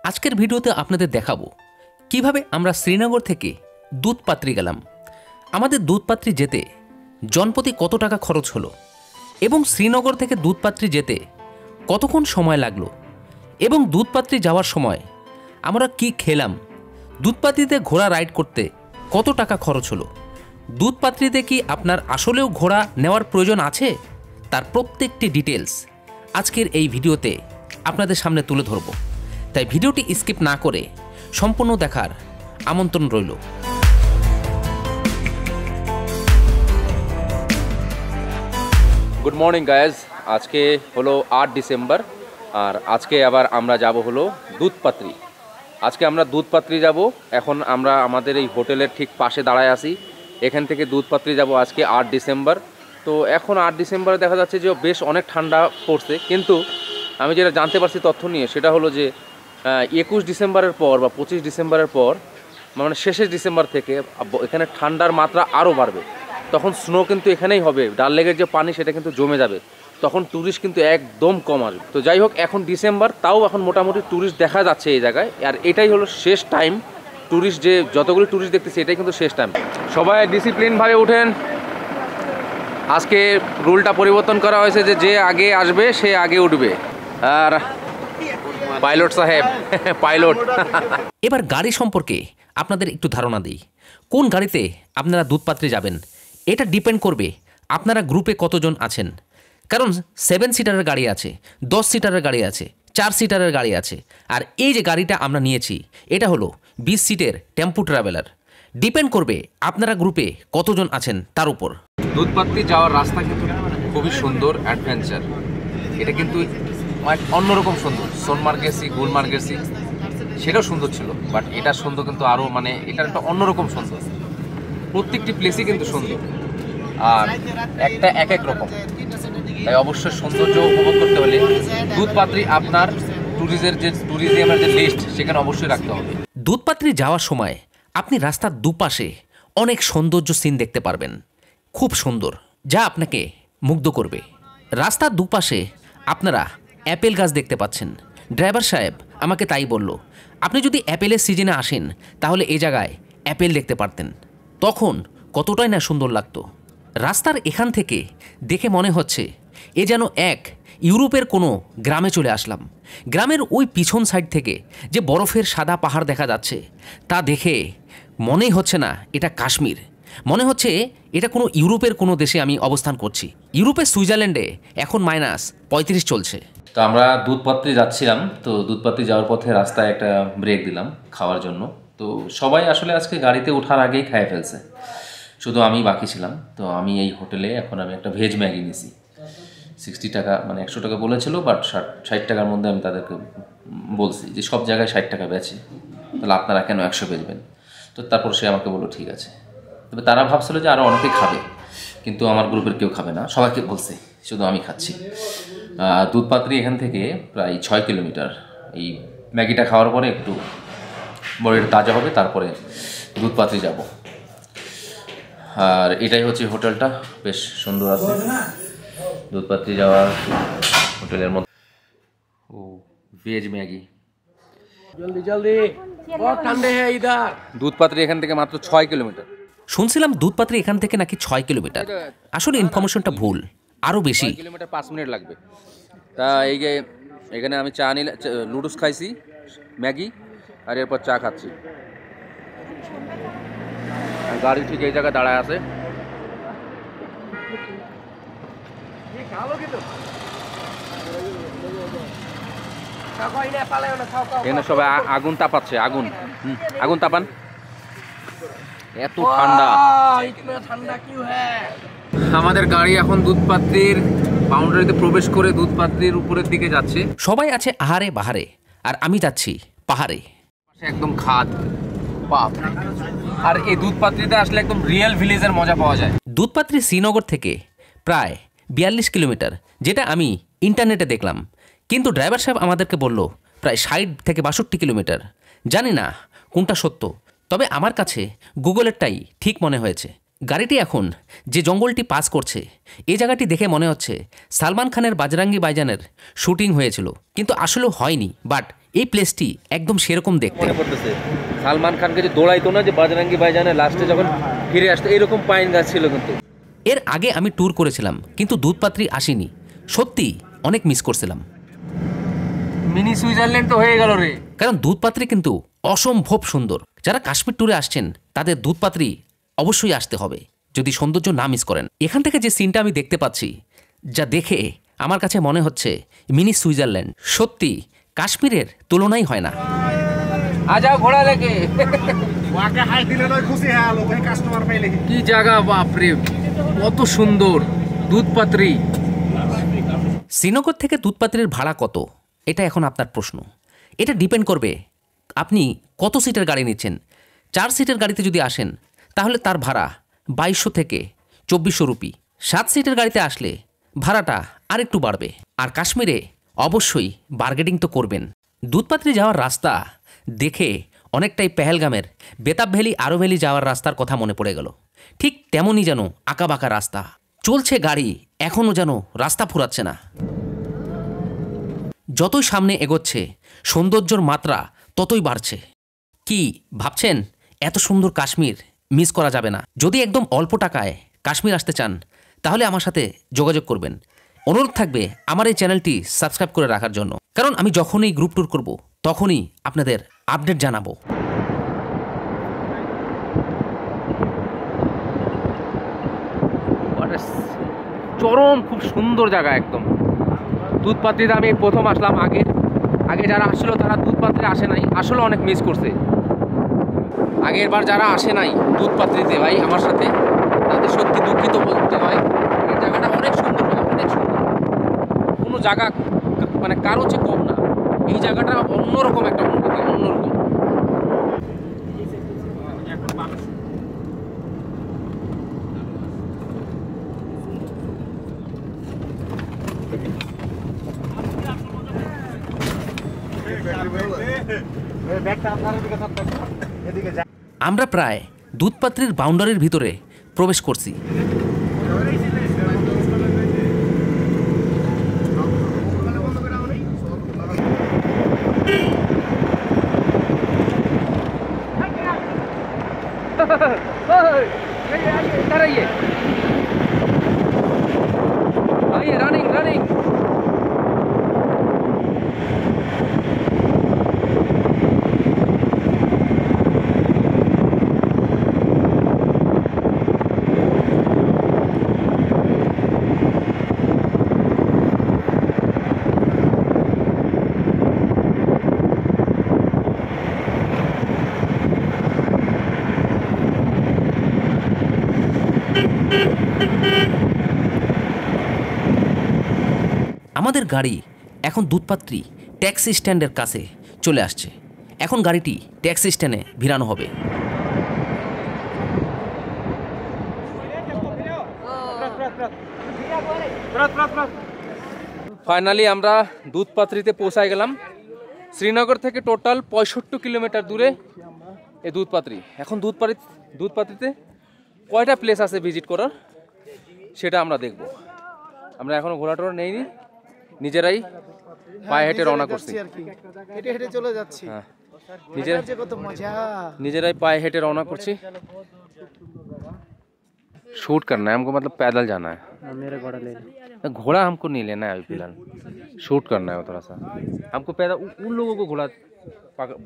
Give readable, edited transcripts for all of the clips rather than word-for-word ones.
আজকের ভিডিওতে আপনাদের দেখাবো কিভাবে আমরা শ্রীনগর থেকে দুধপাত্রি গেলাম। আমাদের দুধপাত্রি যেতে জনপ্রতি কত টাকা খরচ হলো এবং শ্রীনগর থেকে দুধপাত্রি যেতে কতক্ষণ সময় লাগলো এবং দুধপাত্রি যাওয়ার সময় আমরা কি খেলাম, দুধপাত্রিতে ঘোড়া রাইড করতে কত টাকা খরচ হলো, দুধপাত্রিতে কি আপনার আসলেও ঘোড়া নেওয়ার প্রয়োজন আছে, তার প্রত্যেকটি ডিটেলস আজকের এই ভিডিওতে আপনাদের সামনে তুলে ধরব। তাই ভিডিওটি স্কিপ না করে সম্পূর্ণ দেখার আমন্ত্রণ রইল। গুড মর্নিং গাইজ, আজকে হলো 8 ডিসেম্বর আর আজকে আবার আমরা যাব হলো দুধপাত্রি। আজকে আমরা দুধপাত্রি যাব। এখন আমরা আমাদের এই হোটেলের ঠিক পাশে দাঁড়ায় আছি। এখান থেকে দুধপাত্রি যাব আজকে 8 ডিসেম্বর। তো এখন 8 ডিসেম্বরে দেখা যাচ্ছে যে বেশ অনেক ঠান্ডা পড়ছে, কিন্তু আমি যেটা জানতে পারছি তথ্য নিয়ে সেটা হলো যে 21 ডিসেম্বরের পর বা 25 ডিসেম্বরের পর, মানে শেষের ডিসেম্বর থেকে এখানে ঠান্ডার মাত্রা আরও বাড়বে। তখন স্নো কিন্তু এখানেই হবে, ডাল লেকের যে পানি সেটা কিন্তু জমে যাবে, তখন ট্যুরিস্ট কিন্তু একদম কম আসবে। তো যাই হোক, এখন ডিসেম্বর, তাও এখন মোটামুটি ট্যুরিস্ট দেখা যাচ্ছে এই জায়গায়। আর এটাই হলো শেষ টাইম ট্যুরিস্ট, যে যতগুলো ট্যুরিস্ট দেখতেছি এটাই কিন্তু শেষ টাইম। সবাই ডিসিপ্লিনভাবে উঠেন। আজকে রুলটা পরিবর্তন করা হয়েছে যে যে আগে আসবে সে আগে উঠবে। আর পাইলট সাহেব পাইলট। এবার গাড়ি সম্পর্কে আপনাদের একটু ধারণা দিই। কোন গাড়িতে আপনারা দুধপাত্রে যাবেন এটা ডিপেন্ড করবে আপনারা গ্রুপে কতজন আছেন। কারণ 7 সিটারের গাড়ি আছে, 10 সিটারের গাড়ি আছে, 4 সিটারের গাড়ি আছে, আর এই যে গাড়িটা আমরা নিয়েছি এটা হলো 20 সিটের টেম্পু ট্রাভেলার। ডিপেন্ড করবে আপনারা গ্রুপে কতজন আছেন তার উপর। দুধপাত্রি যাওয়ার রাস্তা কিন্তু খুবই সুন্দর, অ্যাডভেঞ্চার। এটা কিন্তু অন্যরকম সুন্দর। সোনমার্গ গেছি, গুলমার্গ গেছি, সেটাও সুন্দর ছিল, বাট এটা সুন্দর কিন্তু আরও, মানে এটার একটা অন্যরকম সুন্দর। প্রত্যেকটি প্লেসই কিন্তু সুন্দর আর একটা এক এক রকম। তাই অবশ্যই সৌন্দর্য উপভোগ করতে হলে দুধপাত্রি আপনার ট্যুরিজমের যে লিস্ট সেখানে অবশ্যই রাখতে হবে। দুধপাত্রি যাওয়ার সময় আপনি রাস্তার দুপাশে অনেক সৌন্দর্য সিন দেখতে পারবেন, খুব সুন্দর, যা আপনাকে মুগ্ধ করবে। রাস্তার দুপাশে আপনারা অ্যাপেল গাছ দেখতে পাচ্ছেন। ড্রাইভার সাহেব আমাকে তাই বলল, আপনি যদি অ্যাপেলের সিজনে আসেন তাহলে এই জায়গায় অ্যাপেল দেখতে পারতেন, তখন কতটাই না সুন্দর লাগতো। রাস্তার এখান থেকে দেখে মনে হচ্ছে এ যেন এক ইউরোপের কোনো গ্রামে চলে আসলাম। গ্রামের ওই পিছন সাইড থেকে যে বরফের সাদা পাহাড় দেখা যাচ্ছে তা দেখে মনেই হচ্ছে না এটা কাশ্মীর, মনে হচ্ছে এটা কোনো ইউরোপের কোনো দেশে আমি অবস্থান করছি। ইউরোপের সুইজারল্যান্ডে এখন -35 চলছে। তো আমরা দুধপাত্রি যাচ্ছিলাম, তো দুধপাত্রি যাওয়ার পথে রাস্তায় একটা ব্রেক দিলাম খাওয়ার জন্য। তো সবাই আসলে আজকে গাড়িতে ওঠার আগেই খেয়ে ফেলছে, শুধু আমি বাকি ছিলাম। তো আমি এই হোটেলে এখন আমি একটা ভেজ ম্যাগি নিয়েছি। 60 টাকা, মানে 100 টাকা বলেছিল, বাট 60 টাকার মধ্যে আমি তাদেরকে বলছি যে সব জায়গায় 60 টাকা বেচে, তাহলে আপনারা কেন 100 বেচবেন। তো তারপর সে আমাকে বললো ঠিক আছে। তবে তারা ভাবছিল যে আরও অনেকে খাবে, কিন্তু আমার গ্রুপের কেউ খাবে না, সবাইকে বলছে, শুধু আমি খাচ্ছি। দুধপাত্রি এখান থেকে প্রায় 6 কিলোমিটার। এই ম্যাগিটা খাওয়ার পরে একটু বডিটা তাজা হবে, তারপরে দুধপাত্রি যাব। আর এটাই হচ্ছে হোটেলটা, বেশ সুন্দর আছে দুধপাত্রি যাওয়ার হোটেলের মধ্যে। ও ভেজ ম্যাগি, জলদি জলদি, বহুত ঠান্ডা হ্যাঁ ইধার। দুধপাত্রি এখান থেকে মাত্র 6 কিলোমিটার। শুনছিলাম দুধপাত্রি এখান থেকে নাকি 6 কিলোমিটার। আসলে ইনফরমেশনটা ভুল, আরও বেশি। 6 কিলোমিটার 5 মিনিট লাগবে। তা এই যে এখানে আমি চা নিলে, লুডুস খাইছি, ম্যাগি, আর এরপর চা খাচ্ছি। গাড়ি ঠিক এই জায়গায় দাঁড়ায় আছে। এখানে সবাই আগুন তাপাচ্ছে, আগুন আগুন তাপান। এত ঠান্ডা, আমাদের গাড়ি এখন দুধপাত্রির বাউন্ডারিতে প্রবেশ করে দুধপাত্রির উপরের দিকে যাচ্ছে। সবাই আছে আহারে বাহারে, আর আমি যাচ্ছি পাহাড়ে। একদম খাদ, আর এই দুধপাত্রিতে আসলে একদম রিয়েল ভিলেজের মজা পাওয়া যায়। দুধপাত্রি শ্রীনগর থেকে প্রায় 42 কিলোমিটার, যেটা আমি ইন্টারনেটে দেখলাম, কিন্তু ড্রাইভার সাহেব আমাদেরকে বলল প্রায় 60 থেকে 62 কিলোমিটার। জানি না কোনটা সত্য, তবে আমার কাছে গুগলেরটাই ঠিক মনে হয়েছে। গাড়িটি এখন যে জঙ্গলটি পাস করছে এই জায়গাটি দেখে মনে হচ্ছে সালমান খানের বাজরাঙ্গি ভাইজানের শুটিং হয়েছিল, কিন্তু আসলেও হয়নি, বাট এই প্লেসটি একদম সেরকম দেখতে। মনে পড়তেছে সালমান খানকে যে দৌড়াইতো না, যে বাজরাঙ্গি ভাইজানের লাস্টে যখন ফিরে আসতো, এরকম পাইন গাছ ছিল কিন্তু। এর আগে আমি ট্যুর করেছিলাম কিন্তু দুধপাত্রি আসিনি, সত্যি অনেক মিস করছিলাম। মিনি সুইজারল্যান্ড তো হয়ে গেল রে। কারণ দুধপাত্রি কিন্তু অসম্ভব সুন্দর। যারা কাশ্মীর ট্যুরে আসছেন তাদের দুধপাত্রি অবশ্যই আসতে হবে যদি সৌন্দর্য না মিস করেন। এখান থেকে যে সিনটা আমি দেখতে পাচ্ছি, যা দেখে আমার কাছে মনে হচ্ছে মিনি সুইজারল্যান্ড। সত্যি কাশ্মীরের তুলনাই হয় না। আজাও ঘোড়া লেগে ওয়াকে হাই দিলে নয় খুশি হয়ে আলো ভাই কাস্টমার পাইলে। কি জায়গা, বাপরে কত সুন্দর দুধপাত্রি। শ্রীনগর থেকে দুধপাত্রির ভাড়া কত, এটা এখন আপনার প্রশ্ন। এটা ডিপেন্ড করবে আপনি কত সিটের গাড়ি নিচ্ছেন। 4 সিটের গাড়িতে যদি আসেন তাহলে তার ভাড়া 2200 থেকে 2400 রুপি। 7 সিটের গাড়িতে আসলে ভাড়াটা আরেকটু বাড়বে। আর কাশ্মীরে অবশ্যই বার্গেটিং তো করবেন। দুধপাত্রি যাওয়ার রাস্তা দেখে অনেকটাই পেহেলগামের বেতাব ভ্যালি আরো ভ্যালি যাওয়ার রাস্তার কথা মনে পড়ে গেল। ঠিক তেমনই যেন আঁকাবাঁকা রাস্তা, চলছে গাড়ি, এখনও যেন রাস্তা ফুরাচ্ছে না। যতই সামনে এগোচ্ছে সৌন্দর্যর মাত্রা ততই বাড়ছে। কি ভাবছেন, এত সুন্দর কাশ্মীর মিস করা যাবে না। যদি একদম অল্প টাকায় কাশ্মীর আসতে চান তাহলে আমার সাথে যোগাযোগ করবেন। অনুরোধ থাকবে আমার এই চ্যানেলটি সাবস্ক্রাইব করে রাখার জন্য, কারণ আমি যখনই গ্রুপ ট্যুর করব তখনই আপনাদের আপডেট জানাবো। চরম খুব সুন্দর জায়গা একদম। দুধপাত্রিতে আমি প্রথম আসলাম। আগে যারা আসছিল তারা দুধপাত্রে আসে নাই, আসলে অনেক মিস করছে। আগের বার যারা আসে নাই দুধপাত্রিতে ভাই আমার সাথে, তাদের সত্যি দুঃখিত বলতে হয়। এই জায়গাটা অনেক সুন্দর ভাই, অনেক সুন্দর। কোনো জায়গা মানে কারো চেয়ে কম না। এই জায়গাটা অন্যরকম একটা অনুভূতি, অন্যরকম। আমরা প্রায় দুধপাত্রির বাউন্ডারির ভিতরে প্রবেশ করছি। running. আমাদের গাড়ি এখন দুধপাত্রি ট্যাক্সি স্ট্যান্ডের কাছে চলে আসছে। এখন গাড়িটি ট্যাক্সি স্ট্যান্ডে ভিড়ানো হবে। ফাইনালি আমরা দুধপাত্রিতে পৌঁছায় গেলাম। শ্রীনগর থেকে টোটাল 65 কিলোমিটার দূরে এই দুধপাত্রি। এখন দুধপাত্রিতে কয়টা প্লেস আছে ভিজিট করার সেটা আমরা দেখব। আমরা এখনো ঘোরাটোরা নেইনি, নিজেরাই পায়ে হেঁটে রওনা করছি। হেঁটে হেঁটে চলে যাচ্ছি। হ্যাঁ, কত মজা। নিজেরাই পায়ে হেঁটে रौना করছি। शूट करना है हमको, मतलब पैदल जाना है। मेरा घोड़ा ले घोड़ा हमको नहीं लेना है अभी फिलहाल, शूट करना है थोड़ा सा। हमको पैदल उन लोगों को घोड़ा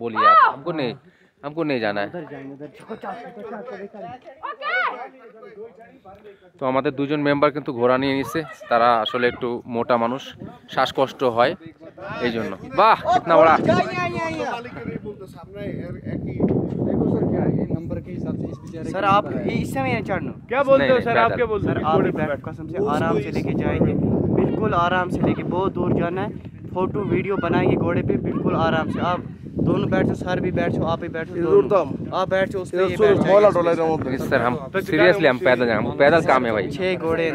बोलिए आप, हमको नहीं जाना है। তো আমাদের দুজন মেম্বার কিন্তু ঘোড়া নিয়ে নিচ্ছে। তারা আসলে একটু মোটা মানুষ, শ্বাসকষ্ট হয় এই জন্য। বাহ কিतना बड़ा। सर आप इस समय चढ़ना क्या बोलते हो सर? आप क्या बोलते सर आप कसम से आराम से लेके जाएंगे, बिल्कुल आराम से लेके, बहुत दूर जाना है। फोटो वीडियो बनाएंगे घोड़े पे, बिल्कुल आराम से। आप दोनों बैठो, सर भी बैठो, आप भी बैठो, आप बैठो उस पे, ये बैठ जाएंगे। सर हम सीरियसली हम पैदल जाएंगे, हमको पैदल काम है भाई। 6 घोड़े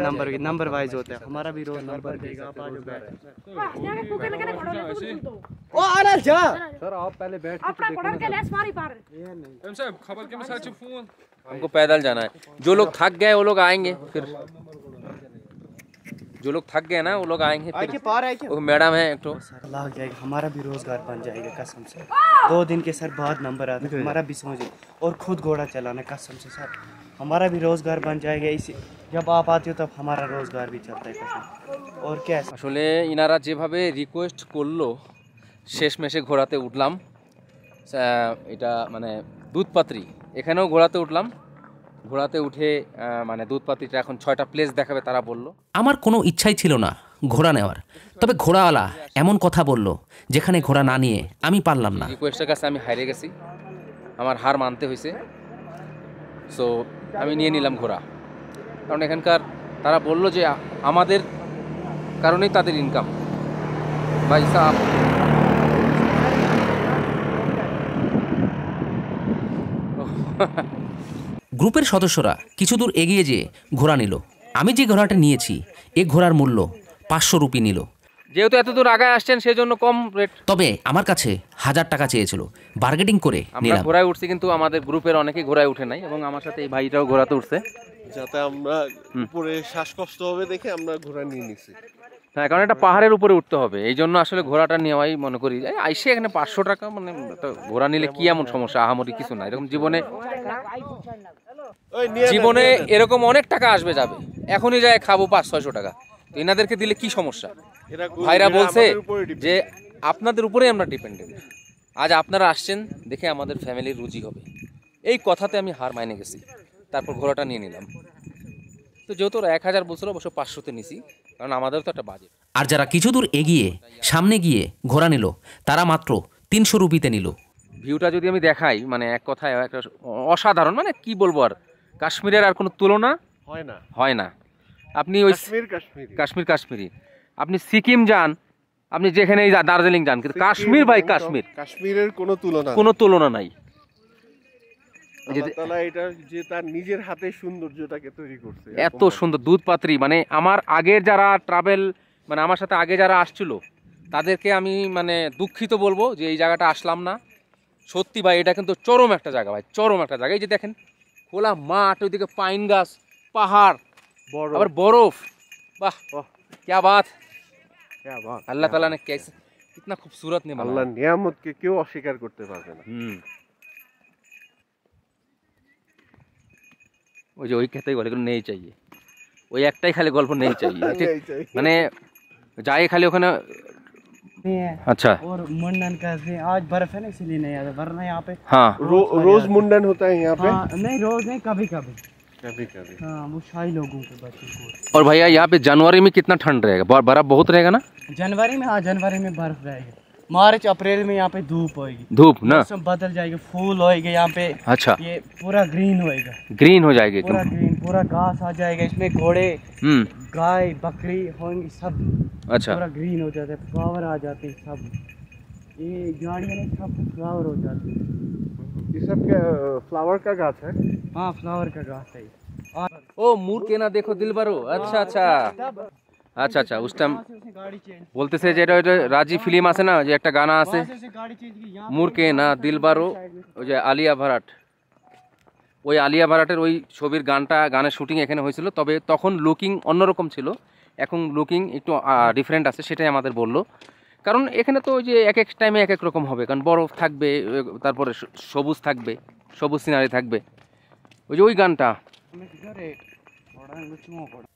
नंबर वाइज होते हैं, हमारा भी रोज नंबर देगा। आप आज बैठो ओ आनंद जा सर, आप पहले बैठ के हमको पैदल जाना है। जो लोग थक गए वो लोग आएंगे फिर। जो लोग थक गए ना वो लोग आएंगे आए के पार आए के वो मैडम है एक तो सर लाग जाएगा, हमारा भी रोजगार बन जाएगा कसम से। 2 दिन के सर बाद नंबर आता है, हमारा भी समझिए, और खुद घोड़ा चलाना कसम से सर, हमारा भी रोजगार बन जाएगा। इसी जब आप आते हो तब हमारा रोजगार भी चलता है कसम। और क्या है? আসলে ইনারা যেভাবে রিকোয়েস্ট করলো শেষমেশে ঘোড়াতে উঠলাম। এটা মানে দুধপাত্রি, এখানেও ঘোড়াতে উঠলাম। ঘোড়াতে উঠে মানে দুধপাত্রিটা এখন 6টা প্লেস দেখাবে তারা বললো। আমার কোনো ইচ্ছাই ছিল না ঘোড়া নেওয়ার, তবে ঘোড়াওয়ালা এমন কথা বলল যেখানে ঘোড়া না নিয়ে আমি পারলাম না। রিকোয়েস্টের কাছে আমি হারিয়ে গেছি, আমার হার মানতে হয়েছে। সো আমি নিয়ে নিলাম ঘোড়া, কারণ এখানকার তারা বলল যে আমাদের কারণেই তাদের ইনকাম। ভাই সাহেব গ্রুপের সদস্যরা কিছু দূর এগিয়ে যেয়ে ঘোড়া নিল। আমি যে ঘোড়াটা নিয়েছি এ ঘোড়ার মূল্য 500 রুপি নিল। যেহেতু এত দূর আগে আসছেন সেজন্য কম রেট। তবে আমার কাছে 1000 টাকা চেয়েছিল, বার্গেটিং করে আমরা নিলাম। ঘোড়ায় উঠছি, কিন্তু আমাদের গ্রুপের অনেকেই ঘোড়ায় উঠে নাই, এবং আমার সাথে এই ভাইটাও ঘোড়াতে উঠছে। যাতে আমরা উপরে শ্বাসকষ্ট হবে দেখে আমরা ঘোড়া নিয়ে নিছি। হ্যাঁ, কারণ এটা পাহাড়ের উপরে উঠতে হবে, এই জন্য আসলে ঘোড়াটা নেওয়াই মনে করি। আইসে এখানে 500 টাকা, মানে তো ঘোড়া নিলে কি এমন সমস্যা? আহামরি কিছু না, এরকম জীবনে এরকম অনেক টাকা আসবে যাবে, এখনই যায় খাবো 500-600 টাকা, তো এনাদেরকে দিলে কি সমস্যা? ভাইরা বলছে যে আপনাদের উপরেই আমরা ডিপেন্ডেন্ট, আজ আপনারা আসছেন দেখে আমাদের ফ্যামিলির রুজি হবে, এই কথাতে আমি হার মাইনে গেছি। তারপর ঘোড়াটা নিয়ে নিলাম। তো যেহেতু 1000 বছর অবশ্য 500-তে নিছি, কারণ আমাদের তো একটা বাজেট। আর যারা কিছু দূর এগিয়ে সামনে গিয়ে ঘোড়া নিল তারা মাত্র 300 রুপিতে নিল। ভিউটা যদি আমি দেখাই, মানে এক কথায় একটা অসাধারণ, মানে কি বলবো আর, কাশ্মীরের আর কোনো তুলনা হয় না। আপনি ওই কাশ্মীরি, আপনি সিকিম যান, আপনি যেখানে দার্জিলিং যান, কিন্তু কাশ্মীর ভাই কাশ্মীরের কোনো তুলনা নাই। এটা যে তার নিজের হাতে সৌন্দর্যটাকে তৈরি করছে, এত সুন্দর দুধপাত্রি। মানে আমার আগের যারা ট্রাভেল, মানে আমার সাথে আগে যারা আসছিল তাদেরকে আমি মানে দুঃখিত বলবো যে এই জায়গাটা আসলাম না। সত্যি ভাই এটা কিন্তু চরম একটা জায়গা ভাই, চরম একটা জায়গা। এই যে দেখেন খোলা মাঠ, ওইদিকে পাইন গাছ, পাহাড়, আবার বরফ। বাহ क्या बात, আল্লাহ তাআলা ने कैसे कितना खूबसूरत ने আল্লাহ নিয়ামতকে কেউ অস্বীকার করতে পারবে না। ওই যে ওই কথাই বলে নেই চাইয়ে, ওই একটাই খালি গল্প নেই চাইয়ে, মানে যাই খালি ওখানে। अच्छा, और मुंडन करते हैं, आज बर्फ है ना इसलिए नहीं आता, वरना यहाँ पे हाँ रोज मुंडन होता है यहाँ पे। हाँ, नहीं रोज नहीं, कभी कभी। हाँ, वो शाही लोगों के बच्चों को। और भैया यहाँ पे जनवरी में कितना ठंड रहेगा? बर्फ बहुत रहेगा ना? जनवरी में, हाँ जनवरी में बर्फ रहेगा। मार्च अप्रैल में यहाँ पे धूप होएगी, धूप ना, सब बदल जाएगा, फूल होएगा यहाँ पे। अच्छा, ये पूरा ग्रीन होएगा, ग्रीन हो जाएगी, पूरा ग्रीन, पूरा घास आ जाएगा, इसमें घोड़े गाय बकरी होंगी सब। अच्छा, पूरा ग्रीन हो जाता है, फ्लावर आ जाते हैं सब, ये गाड़ियाँ नहीं सब फ्लावर हो जाते हैं। ये सब क्या फ्लावर का गाछ है? हाँ फ्लावर का घास है। ओ मूर के ना देखो दिलबरो। अच्छा अच्छा আচ্ছা আচ্ছা, उस टाइम বলতেছে যে এটা রাজি ফিল্ম আছে না, যে একটা গানা আছে মুরকে না দিলবারো, ওই যে আলিয়া ভারাট, ওই আলিয়া ভারাটের ওই ছবির গানের শুটিং এখানে হয়েছিল। তবে তখন লুকিং অন্যরকম ছিল, এখন লুকিং একটু ডিফারেন্ট আছে, সেটাই আমাদের বললো। কারণ এখানে তো ওই যে এক এক টাইমে এক এক রকম হবে, কারণ বরফ থাকবে, তারপরে সবুজ থাকবে, সবুজ সিনারি থাকবে। ওই যে ওই গানটা।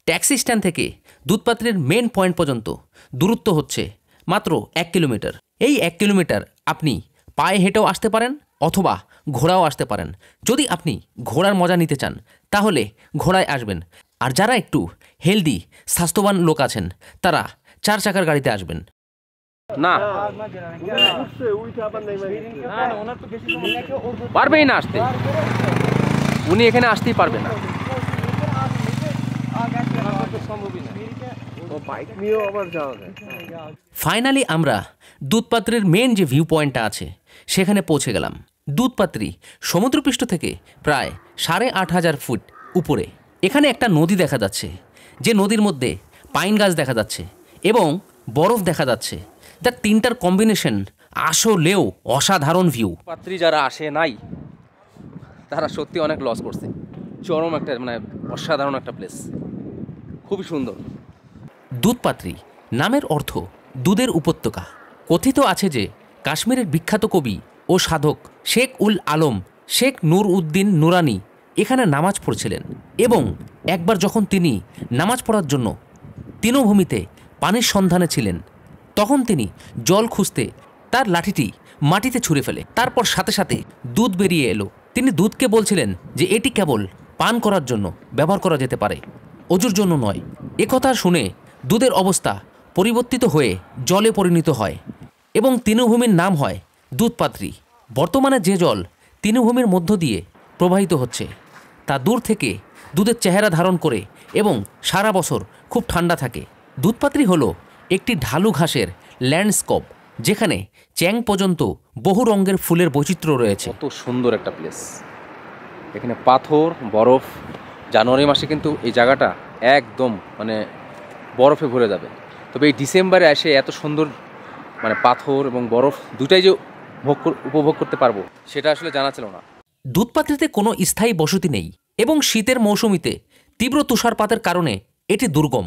ট্যাক্সি স্ট্যান্ড থেকে দুধপাত্রের মেন পয়েন্ট পর্যন্ত দূরত্ব হচ্ছে মাত্র 1 কিলোমিটার। এই 1 কিলোমিটার আপনি পায়ে হেঁটেও আসতে পারেন অথবা ঘোড়াও আসতে পারেন। যদি আপনি ঘোড়ার মজা নিতে চান তাহলে ঘোড়ায় আসবেন, আর যারা একটু হেলদি স্বাস্থ্যবান লোক আছেন তারা 4 চাকার গাড়িতে আসবেন। না পারবেই না আসতে, উনি এখানে আসতেই পারবে না। ফাইনালি আমরা দুধপাত্রের মেন যে ভিউ পয়েন্টটা আছে সেখানে পৌঁছে গেলাম। দুধপাত্রি সমুদ্রপৃষ্ঠ থেকে প্রায় 8500 ফুট উপরে। এখানে একটা নদী দেখা যাচ্ছে, যে নদীর মধ্যে পাইন গাছ দেখা যাচ্ছে এবং বরফ দেখা যাচ্ছে। তার তিনটার কম্বিনেশন আসলেও অসাধারণ ভিউ। পাত্রী যারা আসে নাই তারা সত্যি অনেক লস করছে। চরম একটা মানে অসাধারণ একটা প্লেস, খুবই সুন্দর। দুধপাত্রী নামের অর্থ দুধের উপত্যকা। কথিত আছে যে কাশ্মীরের বিখ্যাত কবি ও সাধক শেখ উল আলম শেখ নূর উদ্দিন নুরানি এখানে নামাজ পড়ছিলেন এবং একবার যখন তিনি নামাজ পড়ার জন্য তৃণভূমিতে পানির সন্ধানে ছিলেন, তখন তিনি জল খুঁজতে তার লাঠিটি মাটিতে ছুঁড়ে ফেলে। তারপর সাথে সাথে দুধ বেরিয়ে এলো। তিনি দুধকে বলছিলেন যে এটি কেবল পান করার জন্য ব্যবহার করা যেতে পারে, অজুর জন্য নয়। একথা শুনে দুধের অবস্থা পরিবর্তিত হয়ে জলে পরিণত হয় এবং তৃণভূমির নাম হয় দুধপাত্রী। বর্তমানে যে জল তৃণভূমির মধ্য দিয়ে প্রবাহিত হচ্ছে তা দূর থেকে দুধের চেহারা ধারণ করে এবং সারা বছর খুব ঠান্ডা থাকে। দুধপাত্রী হলো একটি ঢালু ঘাসের ল্যান্ডস্কেপ যেখানে চ্যাং পর্যন্ত বহু রঙের ফুলের বৈচিত্র্য রয়েছে। কত সুন্দর একটা প্লেস, এখানে পাথর বরফ। জানুয়ারি মাসে কিন্তু এই জায়গাটা একদম মানে বরফে ভরে যাবে। তবে এই ডিসেম্বরে এসে এত সুন্দর মানে পাথর এবং বরফ দুটাই যে উপভোগ করতে পারবো সেটা আসলে জানা ছিল না। দুধপাত্রীতে কোনো স্থায়ী বসতি নেই এবং শীতের মৌসুমিতে তীব্র তুষারপাতের কারণে এটি দুর্গম।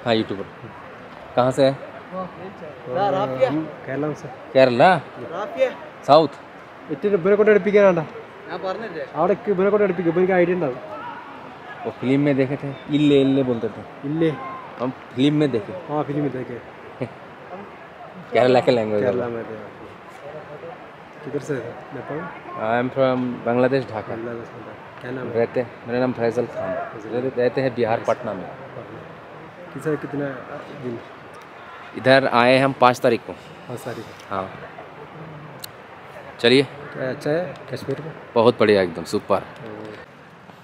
हाँ यूट्यूबर। कहाँ से है? केरला साउथ वो फिल्म में देखे थे, इल्ले इल्ले बोलते थे। इल्ले हम फिल्म में देखे। हाँ फिल्म में देखे। केरला के लैंग्वेज। केरला में किधर से? Nepal. I am from Bangladesh Dhaka. क्या नाम है? रहते मेरा नाम फैजल खान। रहते हैं बिहार पटना में। कितना दिन? इधर आए हम 5 तारीख को। 5 तारीख। हाँ चलिए। क्या अच्छा है कश्मीर में? बहुत बढ़िया, एकदम सुपर।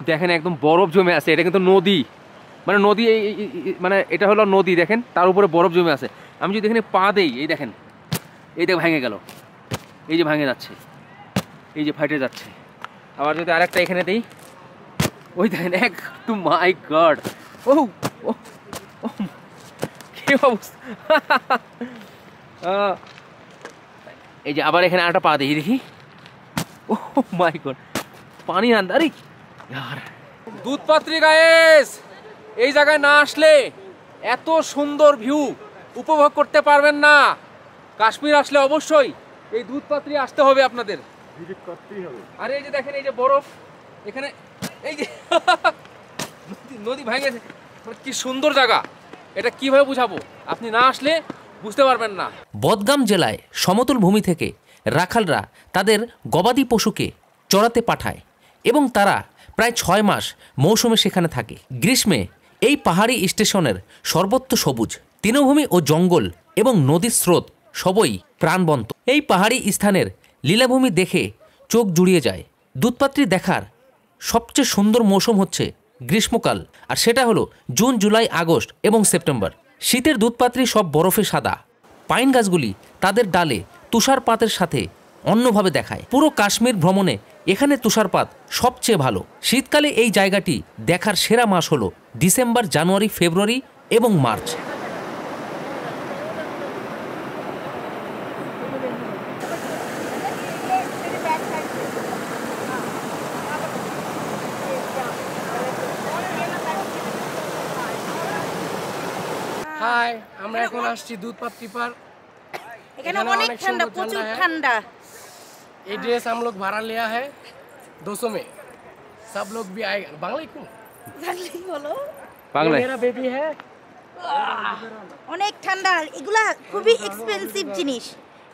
দেখেন একদম বরফ জমে আছে। এটা কিন্তু নদী, মানে নদী, মানে এটা হলো নদী। দেখেন তার উপরে বরফ জমে আছে। আমি যদি এখানে পা দেই, এই দেখেন, এই দেখ ভেঙে গেল, এই যে ভাঙে যাচ্ছে, এই যে ফাটে যাচ্ছে। আবার যদি আরেকটা এখানে দেই, ওই দেখেন এক টু মাই গড, ও কি অবস্থা। এই যে আবার এখানে আরেকটা পা দিই, দেখি, ও মাই গড, পানি আন্দারি यार। দুধপাত্রী গায়েস, এই জায়গায় না আসলে এত সুন্দর ভিউ উপভোগ করতে পারবেন না। কাশ্মীর আসলে অবশ্যই এই দুধপাত্রী আসতে হবে আপনাদের, ভিজিট করতেই হবে। আরে এই যে দেখেন, এই যে বরফ, এখানে এই যে নদী ভাঙেছে, কি সুন্দর জায়গা। এটা কিভাবে বুঝাবো, আপনি না আসলে বুঝতে পারবেন না। বদগাম জেলায় সমতল ভূমি থেকে রাখালরা তাদের গবাদি পশুকে চড়াতে পাঠায় এবং তারা প্রায় 6 মাস মৌসুমে সেখানে থাকে। গ্রীষ্মে এই পাহাড়ি স্টেশনের সর্বত্র সবুজ, তৃণভূমি ও জঙ্গল এবং নদীর স্রোত সবই প্রাণবন্ত। এই পাহাড়ি স্থানের লীলাভূমি দেখে চোখ জুড়িয়ে যায়। দুধপাত্রী দেখার সবচেয়ে সুন্দর মৌসুম হচ্ছে গ্রীষ্মকাল, আর সেটা হলো জুন, জুলাই, আগস্ট এবং সেপ্টেম্বর। শীতের দুধপাত্রী সব বরফে সাদা। পাইন গাছগুলি তাদের ডালে তুষারপাতের সাথে অন্যভাবে দেখায়। পুরো কাশ্মীর ভ্রমণে এখানে তুষারপাত সবচেয়ে ভালো। শীতকালে এই জায়গাটি দেখার সেরা মাস হলো ডিসেম্বর, জানুয়ারি, ফেব্রুয়ারি এবং মার্চ। হাই, আমরা এখন আসছি দুধপাত্রী পার্ক। এখানে অনেক ঠান্ডা, প্রচুর ঠান্ডা। ये ड्रेस हम लोग भाड़ा लिया है 200 में। सब लोग भी आएगा। बांग्ला क्यों? বলো, বাংলা मेरा बेबी है। অনেক ঠান্ডা। এগুলা খুবই এক্সপেন্সিভ জিনিস।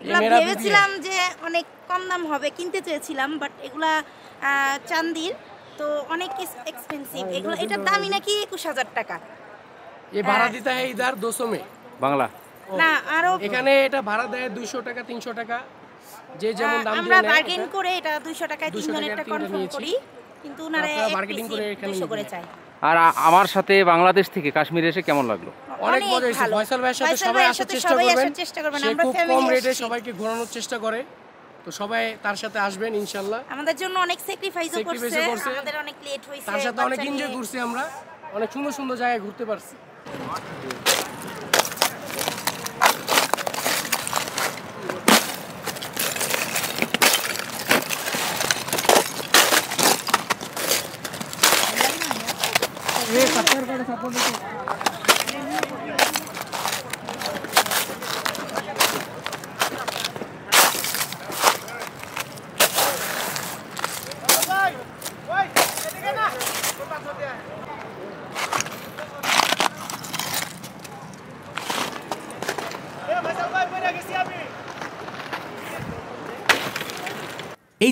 এগুলা মেরা ভেবেছিলাম যে অনেক কম দাম হবে, কিনতে চেয়েছিলাম, বাট এগুলা চান্দির তো অনেক এক্সপেন্সিভ। এগুলা এটার দামই নাকি 21,000 টাকা। ये भाड़ा देता है इधर 200 में। বাংলা না, আরো এখানে এটা ভাড়া দেয় 200 টাকা 300 টাকা, যে যেমন দাম আমরা দিয়ে বার্গেন করে এটা 200 টাকায় 200 তিনজনের টাকায় একটা তিনটা কনফার্ম নিয়েছি। করি, কিন্তু ওনারা আপনারা বার্গেনিং করে এখানে 200 করে নিয়ে চাই। আর আমার সাথে বাংলাদেশ থেকে কাশ্মীরে এসে কেমন লাগলো? অনেক মজা হয়েছে। ভালো। ফয়সাল ভাইয়ের সাথে ফয়সাল সবাই ভাইয়ের আসার সাথে চেষ্টা সবাই করবেন। আসার চেষ্টা করবেন। সে আমরা খুব ফ্যামিলি কম রেটে আসছি। সবাইকে ঘোরানোর চেষ্টা করে, তো সবাই তার সাথে আসবেন ইনশাআল্লাহ। আমাদের জন্য অনেক স্যাক্রিফাইসও করছে, করছে। আমাদের অনেক লেট হইছে, তার সাথে অনেক বাচ্চা এনজয় নিয়ে। করছি আমরা, অনেক সুন্দর সুন্দর জায়গায় ঘুরতে পারছি। এই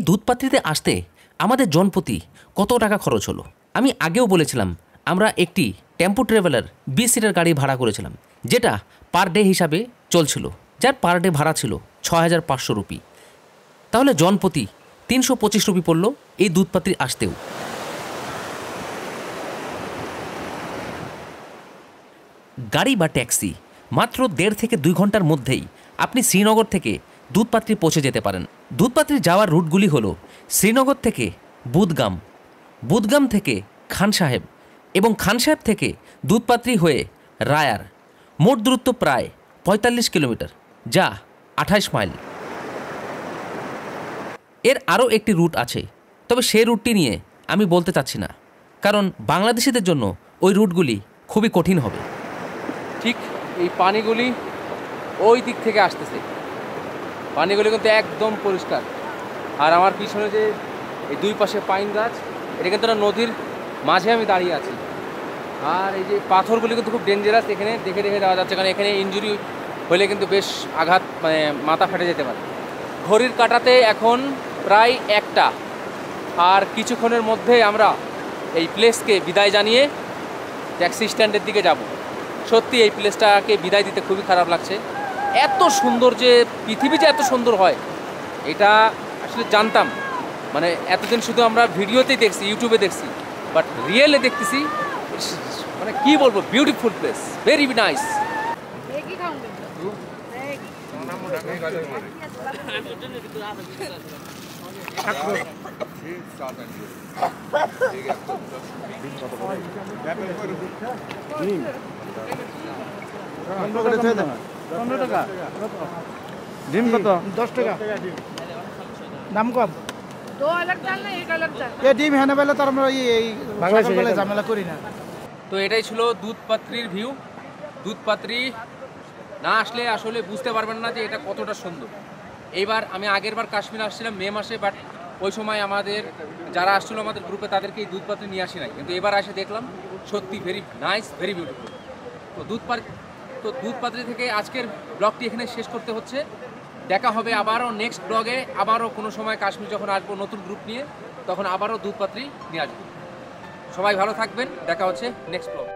দুধপাত্রিতে আসতে আমাদের জনপ্রতি কত টাকা খরচ হলো? আমি আগেও বলেছিলাম আমরা একটি টেম্পো ট্রাভেলার 20 সিটের গাড়ি ভাড়া করেছিলাম, যেটা পার ডে হিসাবে চলছিল, যার পার ডে ভাড়া ছিল 6500 রুপি। তাহলে জনপ্রতি 325 রুপি পড়লো এই দুধপাত্রি আসতেও। গাড়ি বা ট্যাক্সি মাত্র 1.5 থেকে 2 ঘন্টার মধ্যেই আপনি শ্রীনগর থেকে দুধপাত্রি পৌঁছে যেতে পারেন। দুধপাত্রি যাওয়ার রুটগুলি হলো শ্রীনগর থেকে বুদগাম, বুদগাম থেকে খান সাহেব এবং খান সাহেব থেকে দুধপাত্রি হয়ে রায়ার। মোট দূরত্ব প্রায় 45 কিলোমিটার, যা 28 মাইল। এর আরও একটি রুট আছে, তবে সেই রুটটি নিয়ে আমি বলতে চাচ্ছি না, কারণ বাংলাদেশিদের জন্য ওই রুটগুলি খুবই কঠিন হবে। ঠিক এই পানিগুলি ওই দিক থেকে আসতেছে, পানিগুলি কিন্তু একদম পরিষ্কার। আর আমার পিছনে যে এই দুই পাশে পাইন গাছ, এটা কিন্তু একটা নদীর মাঝে আমি দাঁড়িয়ে আছি। আর এই যে পাথরগুলি কিন্তু খুব ডেঞ্জারাস, এখানে দেখে দেখে যাওয়া যাচ্ছে, কারণ এখানে ইনজুরি হলে কিন্তু বেশ আঘাত, মানে মাথা ফেটে যেতে পারে। ঘড়ির কাঁটাতে এখন প্রায় 1টা, আর কিছুক্ষণের মধ্যে আমরা এই প্লেসকে বিদায় জানিয়ে ট্যাক্সি স্ট্যান্ডের দিকে যাব। সত্যি এই প্লেসটাকে বিদায় দিতে খুবই খারাপ লাগছে। এত সুন্দর, যে পৃথিবী যে এত সুন্দর হয় এটা আসলে জানতাম, মানে এতদিন শুধু আমরা ভিডিওতেই দেখছি, ইউটিউবে দেখছি, বাট রিয়েলে দেখতেছি। মানে কি বলবো, বিউটিফুল প্লেস, ভেরি নাইস। ডিম কত? 10 টাকা। দাম কম। ডিম হ্যাঁ পেলে তো আমরা এই ঝামেলা করি না। তো এটাই ছিল দুধপাত্রির ভিউ। দুধপাত্রি না আসলে আসলে বুঝতে পারবেন না যে এটা কতটা সুন্দর। এইবার আমি আগেরবার কাশ্মীর আসছিলাম মে মাসে, বাট ওই সময় আমাদের যারা আসছিল আমাদের গ্রুপে তাদেরকে এই দুধপাত্রি নিয়ে আসি নাই, কিন্তু এবার এসে দেখলাম সত্যি ভেরি নাইস, ভেরি বিউটিফুল। তো দুধপাত্রি থেকে আজকের ব্লগটি এখানে শেষ করতে হচ্ছে। দেখা হবে আবারও নেক্সট ব্লগে, আবারও কোনো সময় কাশ্মীর যখন আসবো নতুন গ্রুপ নিয়ে, তখন আবারও দুধপাত্রি নিয়ে আসবো। সবাই ভালো থাকবেন, দেখা হচ্ছে নেক্সট ব্লগ।